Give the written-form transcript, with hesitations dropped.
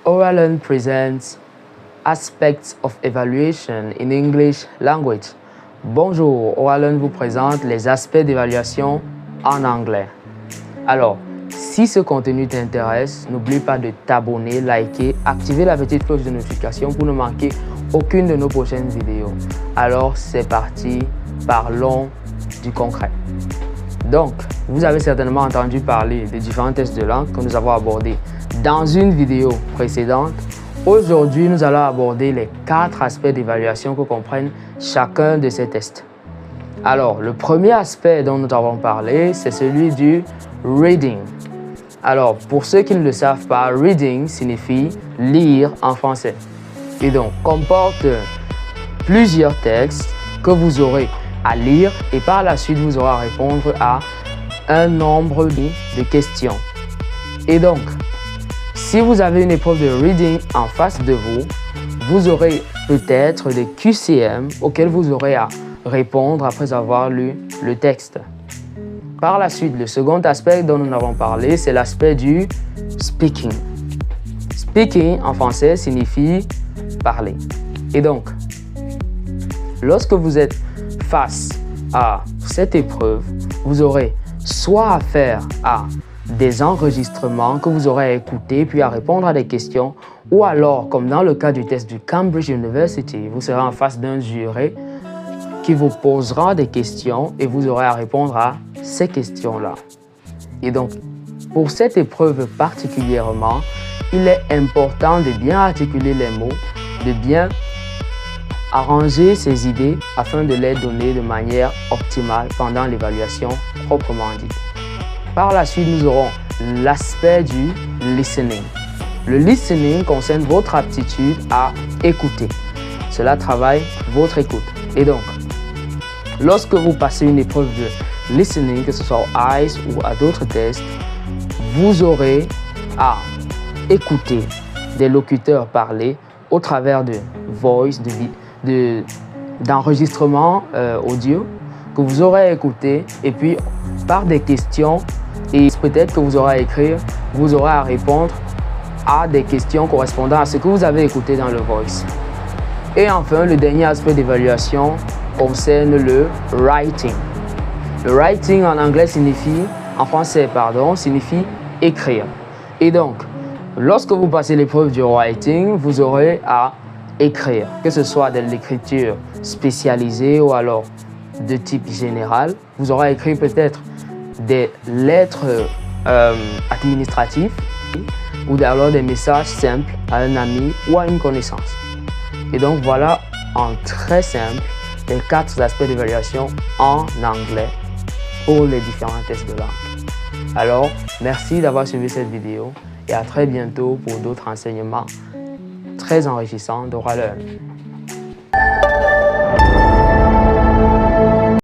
OraLearn presents Aspects of Evaluation in English Language. Bonjour, OraLearn vous présente les aspects d'évaluation en anglais. Alors, si ce contenu t'intéresse, n'oublie pas de t'abonner, liker, activer la petite cloche de notification pour ne manquer aucune de nos prochaines vidéos. Alors, c'est parti, parlons du concret. Donc, vous avez certainement entendu parler des différents tests de langue que nous avons abordés dans une vidéo précédente. Aujourd'hui, nous allons aborder les 4 aspects d'évaluation que comprennent chacun de ces tests. Alors, le premier aspect dont nous avons parlé, c'est celui du reading. Alors, pour ceux qui ne le savent pas, reading signifie lire en français. Et donc, comporte plusieurs textes que vous aurez à lire et par la suite, vous aurez à répondre à un nombre de questions. Et donc, si vous avez une épreuve de reading en face de vous, vous aurez peut-être des QCM auxquels vous aurez à répondre après avoir lu le texte. Par la suite, le second aspect dont nous avons parlé, c'est l'aspect du speaking. Speaking en français signifie parler. Et donc, lorsque vous êtes face à cette épreuve, vous aurez soit affaire à des enregistrements que vous aurez à écouter puis à répondre à des questions, ou alors, comme dans le cas du test du Cambridge University, vous serez en face d'un jury qui vous posera des questions et vous aurez à répondre à ces questions-là. Et donc, pour cette épreuve particulièrement, il est important de bien articuler les mots, de bien arranger ses idées afin de les donner de manière optimale pendant l'évaluation proprement dite. Par la suite, nous aurons l'aspect du listening. Le listening concerne votre aptitude à écouter. Cela travaille votre écoute. Et donc, lorsque vous passez une épreuve de listening, que ce soit au ICE ou à d'autres tests, vous aurez à écouter des locuteurs parler au travers de voice, d'enregistrements audio que vous aurez à écouter et puis par des questions et peut-être que vous aurez à écrire, vous aurez à répondre à des questions correspondant à ce que vous avez écouté dans le voice. Et enfin, le dernier aspect d'évaluation concerne le writing. Le writing en anglais signifie, en français pardon, signifie écrire. Et donc, lorsque vous passez l'épreuve du writing, vous aurez à écrire, que ce soit de l'écriture spécialisée ou alors de type général. Vous aurez à écrire peut-être des lettres administratives ou alors des messages simples à un ami ou à une connaissance. Et donc voilà en très simple les 4 aspects d'évaluation en anglais pour les différents tests de langue. Alors, merci d'avoir suivi cette vidéo et à très bientôt pour d'autres enseignements très enrichissants d'OraLearn.